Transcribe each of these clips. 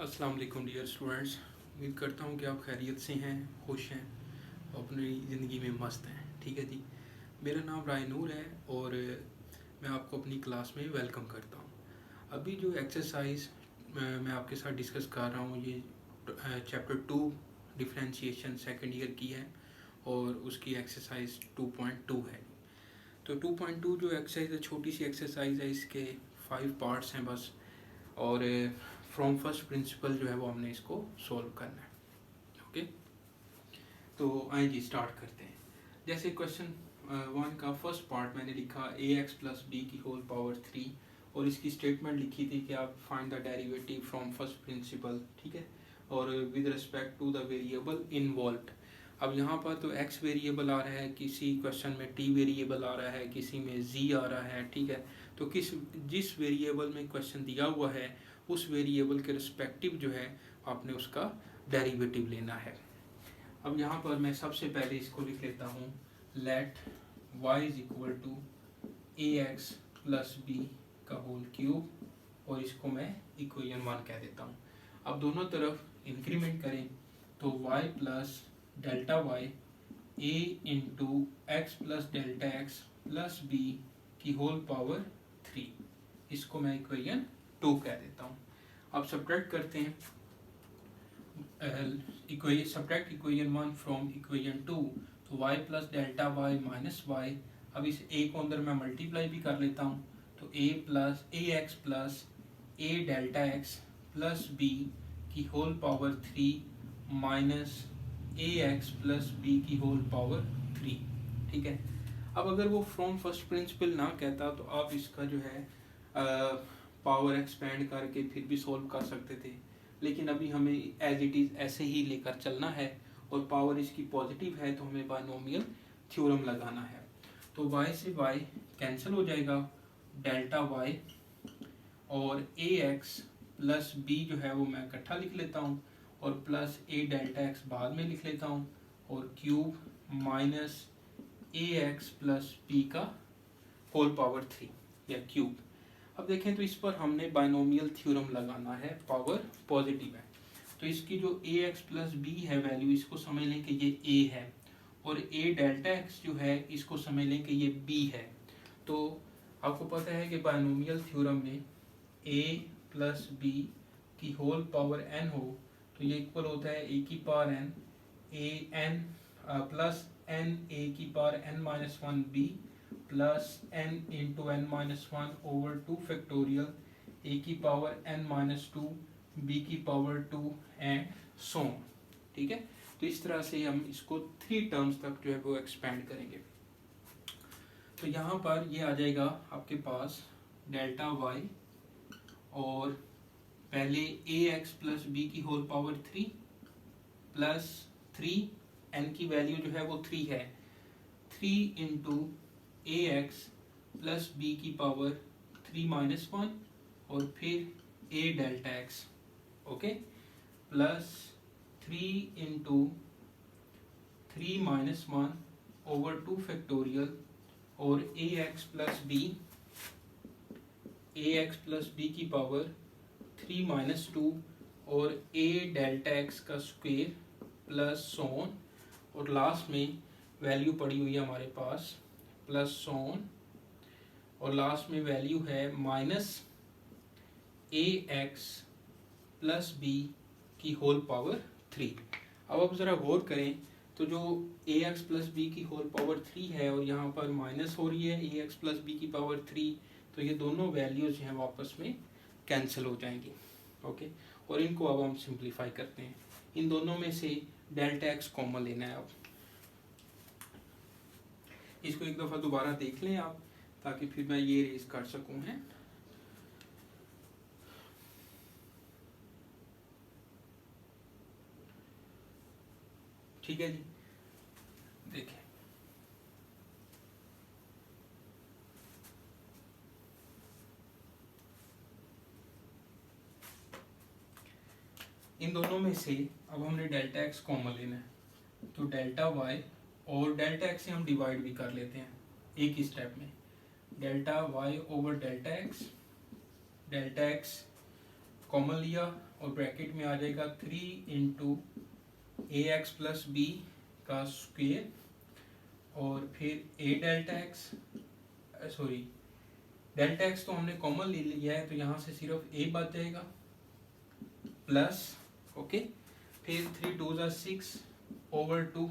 अस्सलाम वालेकुम dear students. उम्मीद करता हूँ कि आप खैरियत से हैं, खुश हैं और अपनी ज़िंदगी में मस्त हैं। ठीक है जी। मेरा नाम राय नूर है और मैं आपको अपनी क्लास में वेलकम करता हूँ। अभी जो एक्सरसाइज मैं आपके साथ डिस्कस कर रहा हूँ ये चैप्टर 2 डिफरेंशिएशन सेकंड ईयर की है और उसकी एक्सरसाइज 2.2 है। तो 2.2 जो एक्सरसाइज है छोटी सी एक्सरसाइज है, इसके 5 पार्ट्स हैं बस। और फ्रॉम फर्स्ट प्रिंसिपल जो है वो हमने इसको सॉल्व करना है। ओके, तो आइए जी स्टार्ट करते हैं। जैसे क्वेश्चन 1 का फर्स्ट पार्ट मैंने लिखा ए एक्स प्लस बी की होल पावर 3 और इसकी स्टेटमेंट लिखी थी कि आप find the derivative from first principle. ठीक है, और with respect to the variable involved. अब यहाँ पर तो x वेरिएबल आ रहा है, किसी क्वेश्चन में t वेरिएबल आ रहा है, किसी में z आ रहा है। ठीक है, तो जिस वेरिएबल में क्वेश्चन दिया हुआ है उस वेरिएबल के रिस्पेक्टिव जो है आपने उसका डेरिवेटिव लेना है। अब यहाँ पर मैं सबसे पहले इसको लिख लेता हूँ, let y is equal to a x plus B का होल क्यूब, और इसको मैं इक्वेशन 1 कह देता हूँ। अब दोनों तरफ इंक्रीमेंट करें तो y plus delta Y A into X plus delta x plus B की होल पावर 3, इसको मैं इक्वेशन 2 कह देता हूँ। अब सब्ट्रैक्ट करते हैं, सब्ट्रैक्ट इक्वेशन 1 फ्रॉम इक्वेशन 2, तो y plus delta y minus y. अब इस a को अंदर मैं मल्टीप्लाई भी कर लेता हूँ, तो a plus a x plus a delta x plus B की whole power 3 minus a x plus B की होल पावर 3। ठीक है, अब अगर वो फ्रॉम फर्स्ट प्रिंसिपल ना कहता तो आप इसका जो है पावर एक्सपेंड करके फिर भी सॉल्व कर सकते थे, लेकिन अभी हमें एज इट इज़ ऐसे ही लेकर चलना है और पावर इसकी पॉजिटिव है तो हमें बायनोमियल थ्योरम लगाना है। तो y से y कैंसिल हो जाएगा, डेल्टा y और ए एक्स प्लस बी जो है वो मैं इकट्ठा लिख लेता हूँ और प्लस ए डेल्टा एक्स बाद में लिख लेता हूँ और cube minus a x plus B का होल पावर 3 या क्यूब। अब देखें तो इस पर हमने बायनोमियल थ्योरम लगाना है, पावर पॉजिटिव है तो इसकी जो ए एक्स प्लस बी है वैल्यू, इसको समझ लें कि ये ए है, और ए डेल्टा एक्स जो है इसको समझ लें कि ये बी है। तो आपको पता है कि बायनोमियल थ्योरम में ए प्लस बी की होल पावर एन हो तो ये इक्वल होता है ए की power N A N plus N A की power N minus 1 B plus N into N minus 1 over 2 factorial A की पावर एन माइनस 2 बी की पावर 2 एंड सो। ठीक है, तो इस तरह से हम इसको 3 टर्म्स तक जो है वो एक्सपेंड करेंगे। तो यहाँ पर ये आ जाएगा आपके पास डेल्टा वाई और पहले ए एक्स प्लस बी की होल पावर 3 प्लस 3, एन की वैल्यू जो है वो 3 है, 3 into A x plus B की पावर 3 माइनस 1 और फिर A delta X, okay, plus 3 into 3 minus 1 over 2 factorial और ए एक्स प्लस बी की पावर 3 माइनस 2 और ए डेल्टा एक्स का स्क्वायर प्लस सोन, और लास्ट में वैल्यू पड़ी हुई है हमारे पास प्लस सोन, और लास्ट में वैल्यू है minus a x plus B की होल पावर 3। अब आप ज़रा गौर करें तो जो ए एक्स प्लस बी की होल पावर 3 है और यहाँ पर माइनस हो रही है ए एक्स प्लस बी की पावर 3, तो ये दोनों वैल्यूज हैं वापस में कैंसिल हो जाएंगी। ओके, और इनको अब हम सिंप्लीफाई करते हैं। इन दोनों में से डेल्टा एक्स कॉमन लेना है। अब इसको एक दफ़ा दोबारा देख लें आप, ताकि फिर मैं ये रेज कर सकूं। है ठीक है जी, देखें इन दोनों में से अब हमने डेल्टा एक्स कॉमन लेना है, तो डेल्टा वाई और डेल्टा एक्स से हम डिवाइड भी कर लेते हैं एक ही स्टेप में। Delta Y over delta X common लिया और ब्रैकेट में आ जाएगा 3 into A x plus B का स्क्वेयर और फिर A delta X, sorry delta X तो हमने कॉमन ले लिया है तो यहाँ से सिर्फ ए बच जाएगा प्लस, ओके, फिर 3 2 ज़ा 6 ओवर 2,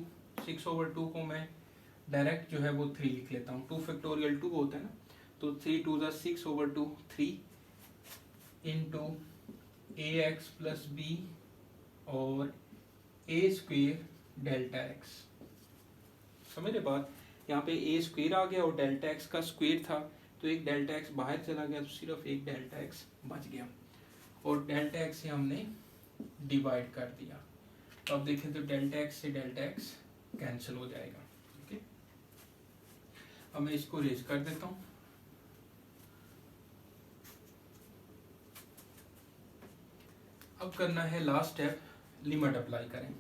6 ओवर 2 को मैं डायरेक्ट जो है वो 3 लिख लेता हूँ, 2 फैक्टोरियल 2 होता है ना, तो 3 2 ज़ा 6 over 2 3 into A x plus B और ए स्क्वेयर डेल्टा एक्स। समझ रहे बात, यहाँ पे ए स्क्वेयर आ गया और डेल्टा एक्स का स्क्वेयर था तो एक डेल्टा एक्स बाहर चला गया तो सिर्फ एक डेल्टा एक्स बच गया और डेल्टा एक्स से हमने डिवाइड कर दिया। तो अब देखें तो डेल्टा एक्स से डेल्टा एक्स कैंसिल हो जाएगा। ओके, अब मैं इसको रेज कर देता हूँ। अब करना है लास्ट स्टेप, लिमिट अप्लाई करें।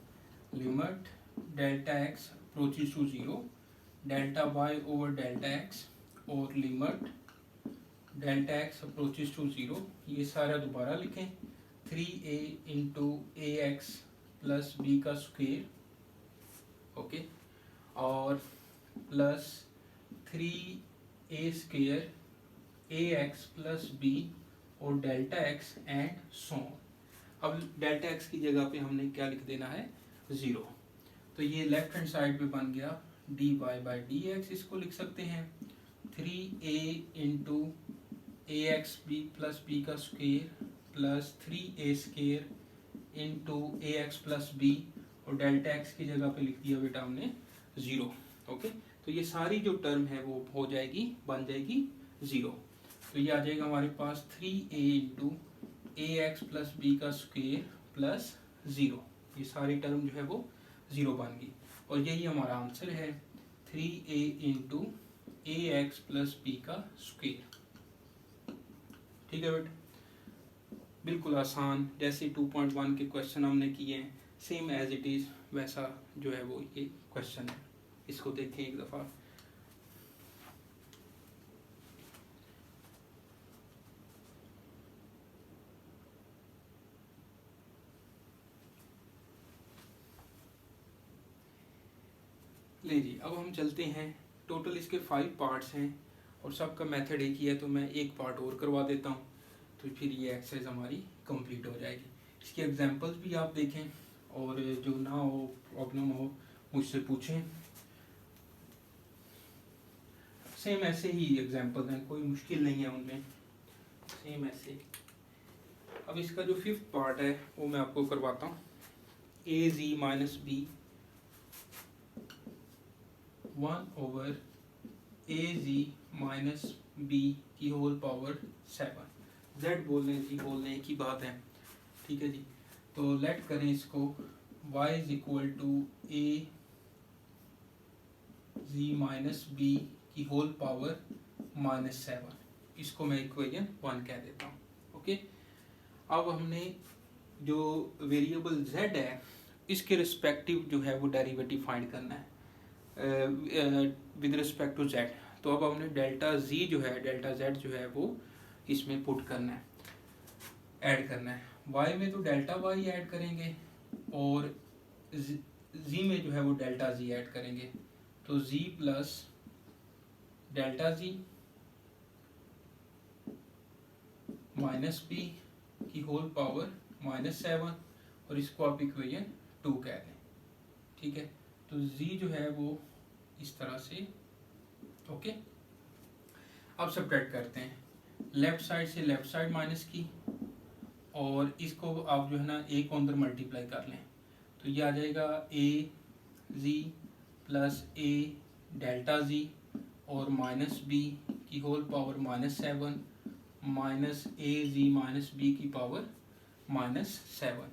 Limit delta X approaches to 0 delta Y over delta X और limit delta X approaches to 0, ये सारा दोबारा लिखें, 3a into A x plus B का स्क्वेयर, ओके, और plus 3a square A x plus B और delta X and so. अब delta X की जगह पे हमने क्या लिख देना है, 0। तो ये लेफ्ट हैंड साइड पे बन गया D Y by D X, इसको लिख सकते हैं 3a into A X B plus B का square plus 3a square into A x plus B और डेल्टा एक्स की जगह पे लिख दिया बेटा हमने 0। ओके, तो ये सारी जो टर्म है वो हो जाएगी, बन जाएगी 0। तो ये आ जाएगा हमारे पास 3a into A x plus B का स्क्वेयर प्लस 0, ये सारी टर्म जो है वो 0 बन गई और यही हमारा आंसर है 3a into A x plus B का स्क्वेयर। ठीक है बेटा, बिल्कुल आसान, जैसे 2.1 के क्वेश्चन हमने किए हैं सेम एज इट इज वैसा जो है वो ये क्वेश्चन है। इसको देखें एक दफ़ा। ले जी, अब हम चलते हैं। टोटल इसके 5 पार्ट्स हैं और सबका मेथड एक ही है, तो मैं एक पार्ट और करवा देता हूँ तो फिर ये एक्सरसाइज हमारी कंप्लीट हो जाएगी। इसके एग्जांपल्स भी आप देखें और जो ना हो प्रॉब्लम हो मुझसे पूछें। सेम ऐसे ही एग्जांपल हैं, कोई मुश्किल नहीं है उनमें, सेम ऐसे। अब इसका जो 5th पार्ट है वो मैं आपको करवाता हूँ। ए z minus B 1 over a z minus b की होल पावर 7। z बोल रहे हैं जी, बोल रहे हैं की बात है, ठीक है जी। तो लेट करें इसको y is equal to a z minus b की होल पावर -7, इसको मैं इक्वेशन 1 कह देता हूँ। ओके, अब हमने जो वेरिएबल z है इसके रिस्पेक्टिव जो है वो डेरिवेटिव फाइंड करना है विद रिस्पेक्ट टू z। तो अब हमने डेल्टा z जो है, डेल्टा z जो है वो इसमें पुट करना है, ऐड करना है। y में तो डेल्टा y ऐड करेंगे और z में जो है वो डेल्टा z ऐड करेंगे। तो z plus delta z minus b की होल पावर -7 और इसको आप इक्वेशन 2 कह दें। ठीक है, तो z जो है वो इस तरह से। ओके, अब सब्ट्रैक्ट करते हैं, लेफ्ट साइड से लेफ्ट साइड माइनस की और इसको आप जो है ना a को अंदर मल्टीप्लाई कर लें तो ये आ जाएगा a z plus a delta z और माइनस b की whole power -7 minus a z minus b की पावर -7।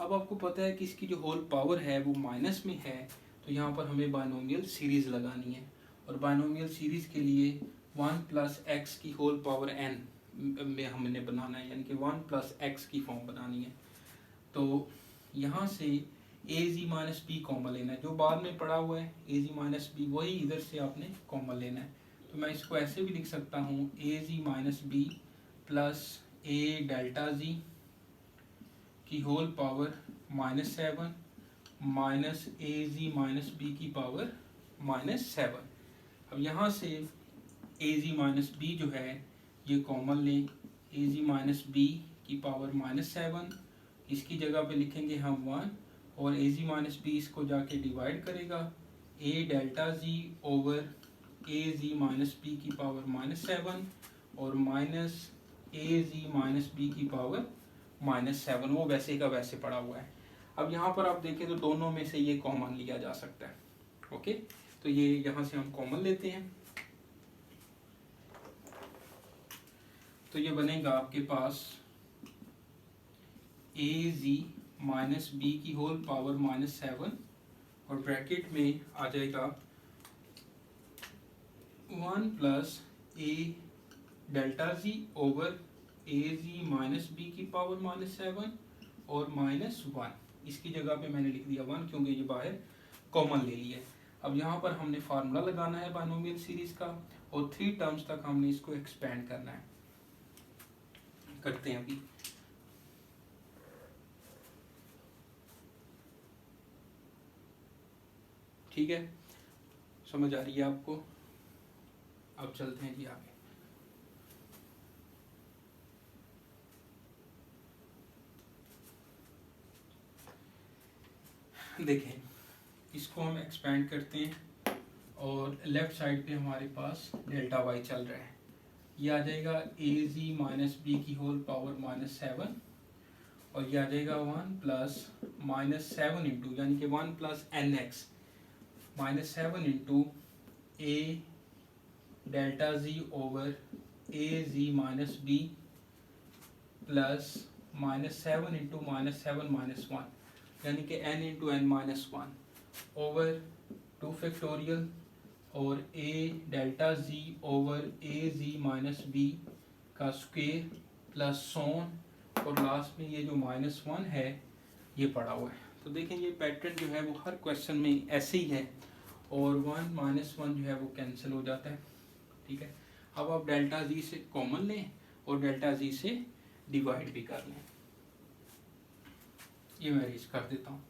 अब आपको पता है कि इसकी जो होल पावर है वो माइनस में है तो यहाँ पर हमें बाइनोमियल सीरीज लगानी है और बाइनोमियल सीरीज के लिए 1 प्लस एक्स की होल पावर n में हमने बनाना है, यानी कि 1 प्लस एक्स की फॉर्म बनानी है। तो यहाँ से ए जी माइनस बी कॉमन लेना है, जो बाद में पड़ा हुआ है ए जी माइनस बी वही इधर से आपने कॉमन लेना है। तो मैं इसको ऐसे भी लिख सकता हूँ ए z minus b plus a delta जी की होल पावर -7 माइनस ए जी माइनस बी की पावर -7। अब यहाँ से ए जी माइनस बी जो है ये कॉमन लें, ए जी माइनस बी की पावर -7, इसकी जगह पे लिखेंगे हम 1 और ए जी माइनस बी इसको जाके डिवाइड करेगा, ए delta z over a z minus b की पावर -7 और माइनस ए जी माइनस बी की पावर -7, वो वैसे का वैसे पड़ा हुआ है। अब यहाँ पर आप देखें तो दोनों में से ये कॉमन लिया जा सकता है। ओके, तो ये यहाँ से हम कॉमन लेते हैं, तो ये बनेगा आपके पास ए जी माइनस बी की होल पावर -7 और ब्रैकेट में आ जाएगा 1 plus a delta z over a z minus b की पावर -7 और -1, इसकी जगह पे मैंने लिख दिया 1 क्योंकि ये बाहर कॉमन ले लिया है। अब यहाँ पर हमने फार्मूला लगाना है बाइनोमियल सीरीज का और 3 टर्म्स तक हमने इसको एक्सपेंड करना है। करते हैं अभी। ठीक है, समझ आ रही है आपको? अब चलते हैं जी आगे। देखें, इसको हम एक्सपेंड करते हैं और लेफ्ट साइड पे हमारे पास डेल्टा वाई चल रहा है, ये आ जाएगा ए जी माइनस बी की होल पावर -7 और ये आ जाएगा 1 प्लस -7 इंटू यानी कि 1 plus n x -7 into a delta z over a z minus b plus -7 into -7 -1 यानी कि n into n -1 over 2 factorial और a delta z over a z minus b का स्क्वायर प्लस सोन और last में ये जो -1 है ये पड़ा हुआ है। तो देखें ये पैटर्न जो है वो हर क्वेश्चन में ऐसे ही है और 1 -1 जो है वो कैंसिल हो जाता है। ठीक है, अब आप डेल्टा जी से कॉमन लें और डेल्टा जी से डिवाइड भी कर लें। ये मैं अरेंज कर देता हूँ।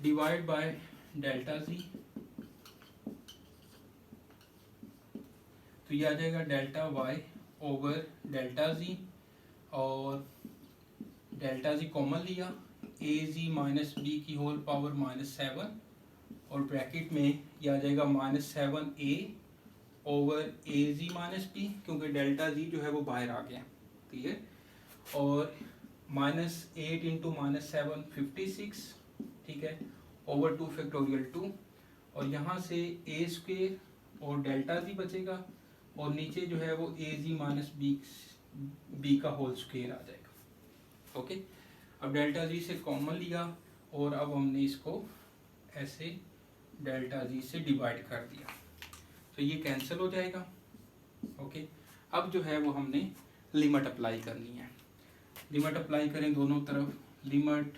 डिवाइड बाय डेल्टा जी, तो ये आ जाएगा delta Y over delta z और डेल्टा जी कॉमन लिया, ए जी माइनस बी की होल पावर -7 और ब्रैकेट में ये आ जाएगा -7 a over a z minus b क्योंकि डेल्टा जी जो है वो बाहर आ गया। ठीक है, और -8 इंटू -7 56, ठीक है, ओवर 2 फैक्टोरियल 2 और यहाँ से ए स्क्वेयर और डेल्टा जी बचेगा और नीचे जो है वो ए जी माइनस बी का होल स्क्वेयर आ जाएगा। ओके, अब डेल्टा जी से कॉमन लिया और अब हमने इसको ऐसे डेल्टा जी से डिवाइड कर दिया तो ये कैंसिल हो जाएगा। ओके, अब जो है वो हमने लिमिट अप्लाई करनी है। लिमिट अप्लाई करें दोनों तरफ, limit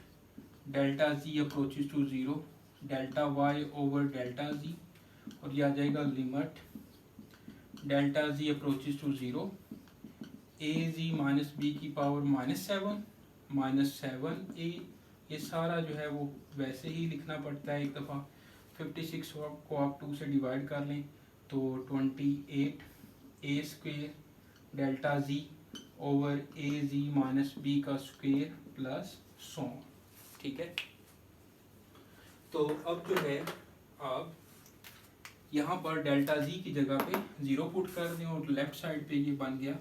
delta z approaches to 0 delta Y over delta z और ये आ जाएगा limit delta z approaches to 0 a z minus b की पावर -7 ए, ये सारा जो है वो वैसे ही लिखना पड़ता है एक दफ़ा। 56 को आप 2 से डिवाइड कर लें तो 28 ए square delta z over a z minus b का स्क्वेयर प्लस 100। ठीक है, तो अब जो है आप यहाँ पर डेल्टा जी की जगह पे 0 पुट कर दें और लेफ्ट साइड पे ये बन गया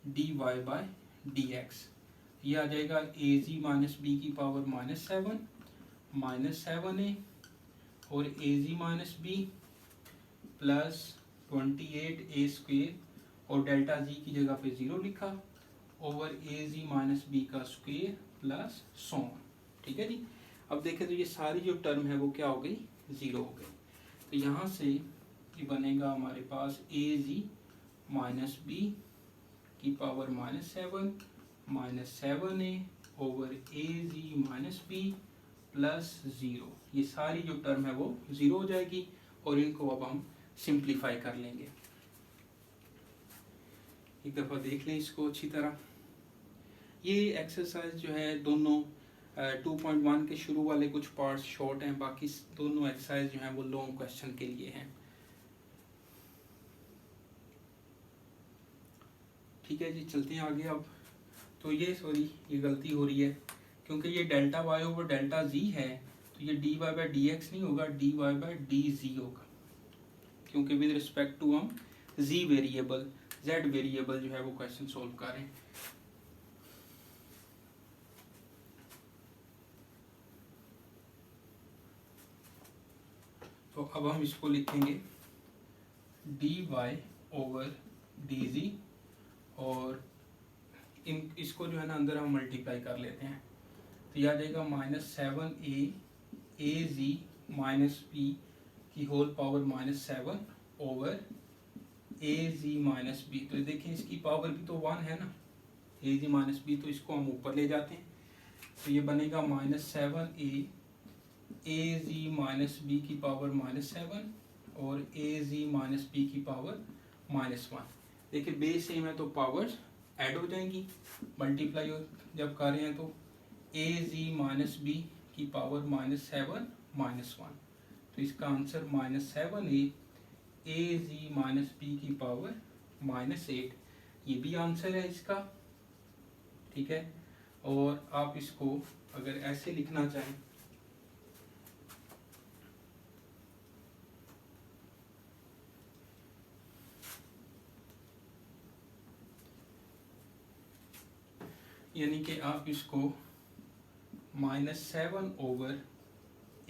dy बाय dx, ये आ जाएगा ए जी माइनस बी की पावर -7 ए और ए जी माइनस बी प्लस 28 ए स्क्वेयर और डेल्टा जी की जगह पे 0 लिखा over a z minus b का स्क्वेयर प्लस 100। ठीक है जी, अब देखें तो ये सारी जो टर्म है वो क्या हो गई, 0 हो गई। तो यहाँ से ये बनेगा हमारे पास ए जी माइनस बी की power -7 a over a z minus b plus 0, ये सारी जो टर्म है वो 0 हो जाएगी और इनको अब हम सिंप्लीफाई कर लेंगे। एक दफ़ा देख लें इसको अच्छी तरह। ये एक्सरसाइज जो है दोनों 2.1 के शुरू वाले कुछ पार्ट्स शॉर्ट हैं, बाकी दोनों एक्सरसाइज जो हैं वो लॉन्ग क्वेश्चन के लिए हैं। ठीक है जी, चलते हैं आगे अब। तो ये गलती हो रही है क्योंकि ये delta Y over delta z है, तो ये d Y by D x नहीं होगा, d Y by d z होगा, क्योंकि विद रिस्पेक्ट टू हम जी वेरिएबल जेड वेरिएबल जो है वो क्वेश्चन सोल्व कर रहे हैं। तो अब हम इसको लिखेंगे d y over d z, और इसको जो है ना अंदर हम मल्टीप्लाई कर लेते हैं, तो यह आ जाएगा -7a माइनस बी की whole power -7 over a z minus B. तो देखिए इसकी पावर भी तो 1 है ना, ए जी माइनस बी, तो इसको हम ऊपर ले जाते हैं, तो ये बनेगा -7a जी माइनस बी की पावर -7 और ए जी माइनस बी की पावर -1। देखिए बेस सेम है तो पावर्स ऐड हो जाएंगी, मल्टीप्लाई जब कर रहे हैं तो ए जी माइनस बी की पावर -7 -1, तो इसका आंसर -7a ए जी माइनस बी की पावर -8, ये भी आंसर है इसका। ठीक है, और आप इसको अगर ऐसे लिखना चाहें यानी कि आप इसको -7 over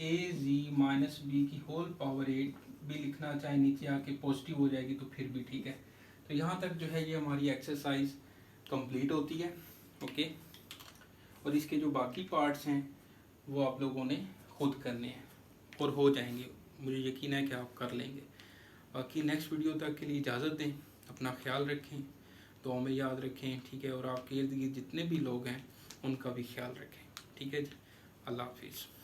a z minus b की होल पावर 8 भी लिखना चाहे, नीचे आके पॉजिटिव हो जाएगी तो फिर भी ठीक है। तो यहाँ तक जो है ये हमारी एक्सरसाइज कंप्लीट होती है। ओके, और इसके जो बाकी पार्ट्स हैं वो आप लोगों ने खुद करने हैं और हो जाएंगे, मुझे यकीन है कि आप कर लेंगे। बाकी नेक्स्ट वीडियो तक के लिए इजाज़त दें, अपना ख्याल रखें, दुआ में याद रखें। ठीक है, और आपके इर्द गिर्द जितने भी लोग हैं उनका भी ख्याल रखें। ठीक है जी, अल्लाह हाफिज़।